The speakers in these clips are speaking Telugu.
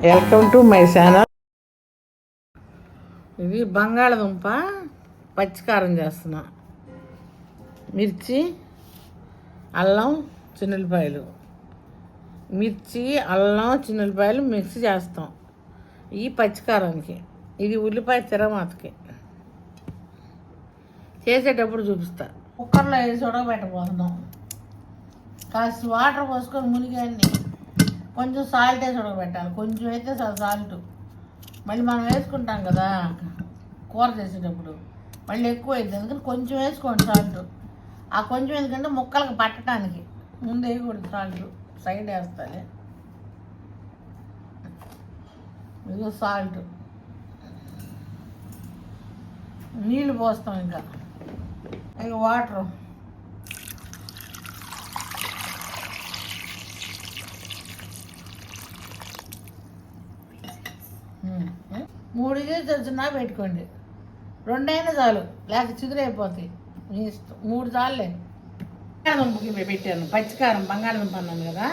Welcome to my channel. ఇది బంగాళదుంప పచ్చికారం చేస్తున్నా. మిర్చి, అల్లం, చిన్నులపాయలు, మిక్సీ చేస్తాం ఈ పచ్చికారానికి. ఇది ఉల్లిపాయ తిరమాతకి చేసేటప్పుడు చూపిస్తా. కుక్కర్లో వేసి ఉడకబెట్టబోతున్నాం. కాస్త వాటర్ పోసుకొని మునిగాన్ని కొంచెం సాల్ట్ వేసి ఉడకబెట్టాలి. కొంచెం అయితే సాల్ట్ మళ్ళీ మనం వేసుకుంటాం కదా కూర చేసేటప్పుడు, మళ్ళీ ఎక్కువ అవుతుంది. అందుకని కొంచెం వేసుకోండి సాల్ట్. ఆ కొంచెం ఎందుకంటే ముక్కలకు పట్టడానికి ముందు వేయకూడదు సాల్ట్, సైడ్ వేస్తాలి. ఇదిగో సాల్ట్, నీళ్ళు పోస్తాం. ఇంకా వాటర్, మూడుగా చిన్న పెట్టుకోండి. రెండైనా చాలు, లేకపోతే చిగురైపోతాయి. మీ ఇష్టం. 3 చాలులే. బంగాళదుంపకి పెట్టాను పచ్చికారం. బంగాళదుంప అన్నాను కదా,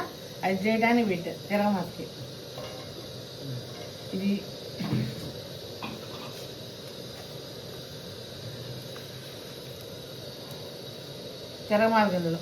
అది చేయడానికి పెట్టాను తిరగమాతకి. ఇది తిరగమాత గింజలు.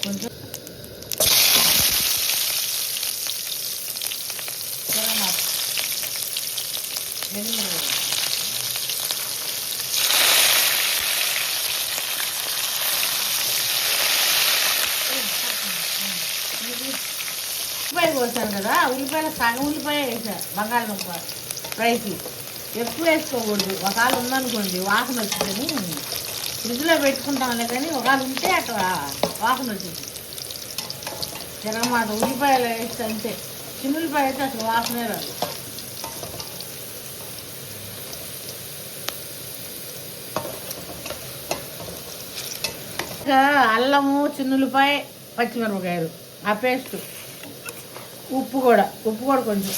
కొంచెం ఉల్లిపాయ కోసాను కదా, ఉల్లిపాయలు సగం ఉల్లిపాయ వేసాను బంగాళదుంప ఫ్రైకి. ఎక్కువ వేసుకోకూడదు. ఒకవేళ ఉందనుకోండి వాసన వచ్చిందని ఫ్రిడ్జ్లో పెట్టుకుంటాంలే, కానీ ఒకవేళ ఉంటే అట్లా వాసన వచ్చింది. తిరగమాత ఉల్లిపాయలు వేస్తే అంతే. చిన్నులపాయ అయితే అసలు వాసనే రాదు. ఇంకా అల్లము, చిన్నులపాయ, పచ్చిమిరపకాయలు, ఆ పేస్ట్, ఉప్పు కూడా కొంచెం.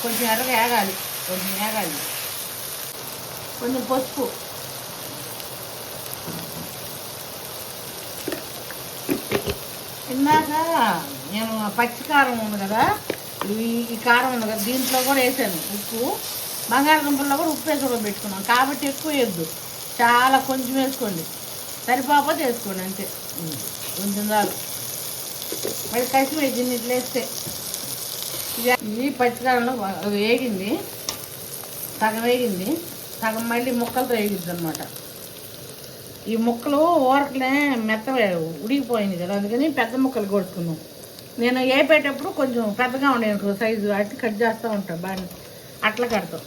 కొంచెం ఎర్రగా ఏగాలి. కొంచెం పసుపు, ఇందాక నేను పచ్చికారం ఉంది కదా, ఈ కారం ఉంది కదా, దీంట్లో కూడా వేసాను ఉప్పు. బంగాళదుంపల్లో కూడా ఉప్పు వేసి పెట్టుకున్నాం కాబట్టి ఎక్కువ వేయద్దు, చాలా కొంచెం వేసుకోండి. సరిపోతే వేసుకోండి అంతే. కొంచెం చాలు. మళ్ళీ కసి వేసింది ఇట్లా వేస్తే. ఇది పచ్చికారంలో వేగింది, సగం వేగింది, సగం మళ్ళీ ముక్కలతో వేగిద్ది అనమాట. ఈ ముక్కలు ఊరకలే మెత్తగా ఉడికిపోయింది కదా, అందుకని పెద్ద ముక్కలు కొడుతున్నాం. నేను వేపేటప్పుడు కొంచెం పెద్దగా ఉండే సైజు అట్టి కట్ చేస్తూ ఉంటాను. బాగా అట్లా కడతాం.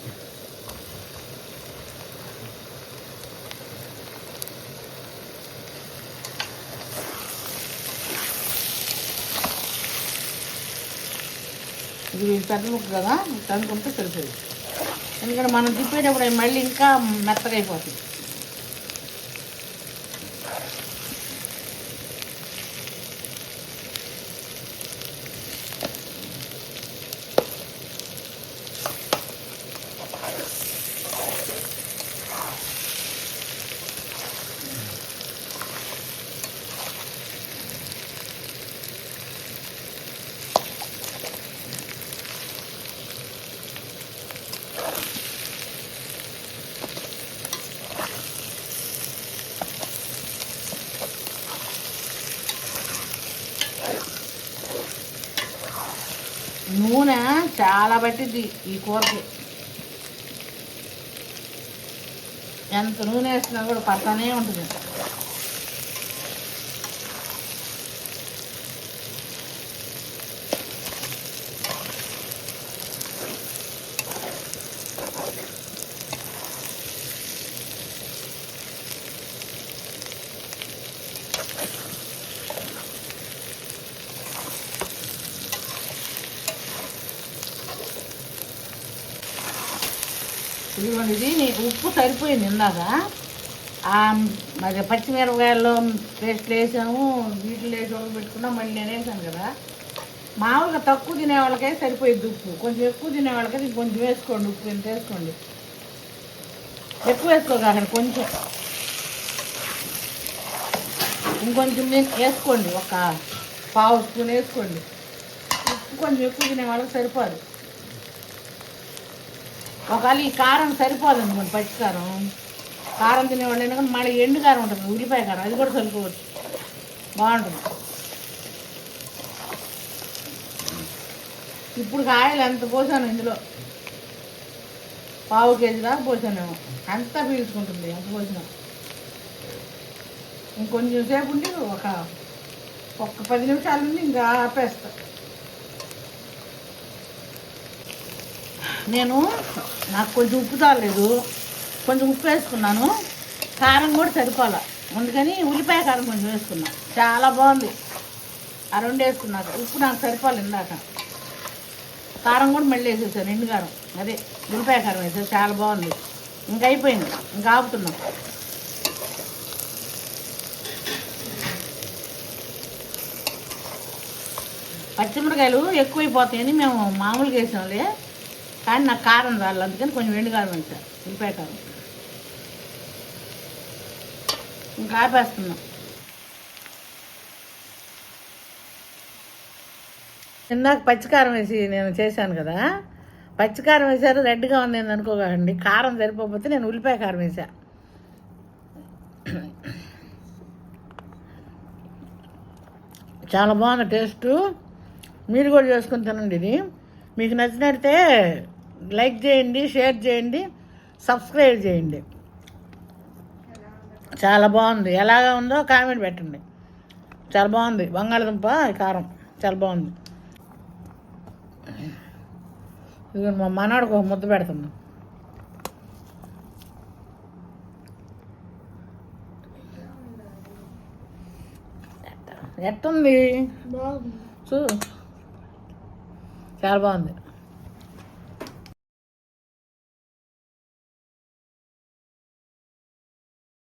ఇది పెద్ద ముక్క కదా, అనుకుంటే సరిపోయింది. ఎందుకంటే మనం తిప్పేటప్పుడు అవి మళ్ళీ ఇంకా మెత్తగా అయిపోతుంది. నూనె చాలా పట్టిద్ది ఈ కూరకి. ఎంత నూనె వేసినా కూడా పడతానే ఉంటుంది. ఇదిగోండి, ఇది ఉప్పు సరిపోయింది ఇందాక. మరి పచ్చిమిరపకాయల్లో పేస్ట్లు వేసాము, వీటిలో వేసి ఉడకబెట్టుకున్నా. మళ్ళీ నేను వేసాను కదా. మామూలుగా తక్కువ తినే వాళ్ళకే సరిపోయింది ఉప్పు. కొంచెం ఎక్కువ తినే వాళ్ళకైతే కొంచెం వేసుకోండి. ఉప్పు ఎంత వేసుకోండి, ఎక్కువ వేసుకోకండి. కొంచెం ఇంకొంచెం వేసుకోండి, ఒక పావు స్పూన్ వేసుకోండి. ఉప్పు కొంచెం ఎక్కువ తినే వాళ్ళకి సరిపోదు. ఒకవేళ ఈ కారం సరిపోదండి, మన పచ్చికారం కారం తినేవాళ్ళు అయినా కానీ మళ్ళీ ఎండు కారం ఉంటుంది, ఉల్లిపాయ కారం, అది కూడా చల్లుకోవచ్చు, బాగుంటుంది. ఇప్పుడు కాయలు ఎంత పోసాను ఇందులో, పావు కేజీ దాకా పోసానేమో. అంతా పీల్చుకుంటుంది ఎంత పోసినా. ఇంకొంచెం సేపు ఉండి ఒక 10 నిమిషాల నుండి ఇంకా ఆపేస్తా. నాకు కొంచెం ఉప్పు చాలలేదు, కొంచెం ఉప్పు వేసుకున్నాను. కారం కూడా సరిపోలే, అందుకని ఉల్లిపాయ కారం కొంచెం వేసుకున్నా. చాలా బాగుంది. ఆ 2 వేసుకున్నాక ఉప్పు నాకు సరిపోలేదు ఇందాక. కారం కూడా మళ్ళీ వేసేసాను, ఎండు కారం, అదే ఉల్లిపాయ కారం వేసాను. చాలా బాగుంది. ఇంకా అయిపోయింది, ఇంకా ఆపుతున్నాం. పచ్చిమిరకాయలు ఎక్కువైపోతాయని మేము మామూలుగా వేసాంలే, కానీ నాకు కారం రాలి, అందుకని కొంచెం ఎండు కారం వేసాను, ఉల్లిపాయ కారం. ఇంకా ఆపేస్తున్నాం. ఇందాక పచ్చికారం వేసి నేను చేశాను కదా, పచ్చికారం వేసారు, రెడ్గా ఉంది అనుకోకండి. కారం సరిపోతే నేను ఉల్లిపాయ కారం వేసా. చాలా బాగుంది టేస్టు. మీరు కూడా చేసుకుని తినండి. ఇది మీకు నచ్చినట్టే లైక్ చేయండి, షేర్ చేయండి, సబ్స్క్రైబ్ చేయండి. చాలా బాగుంది. ఎలాగా ఉందో కామెంట్ పెట్టండి. చాలా బాగుంది. బంగాళదుంప కారం చాలా బాగుంది. ఇదిగో మా మనవాడికి ఒక ముద్ద పెడుతున్నాం. ఎట్టుంది చూ, చాలా బాగుంది.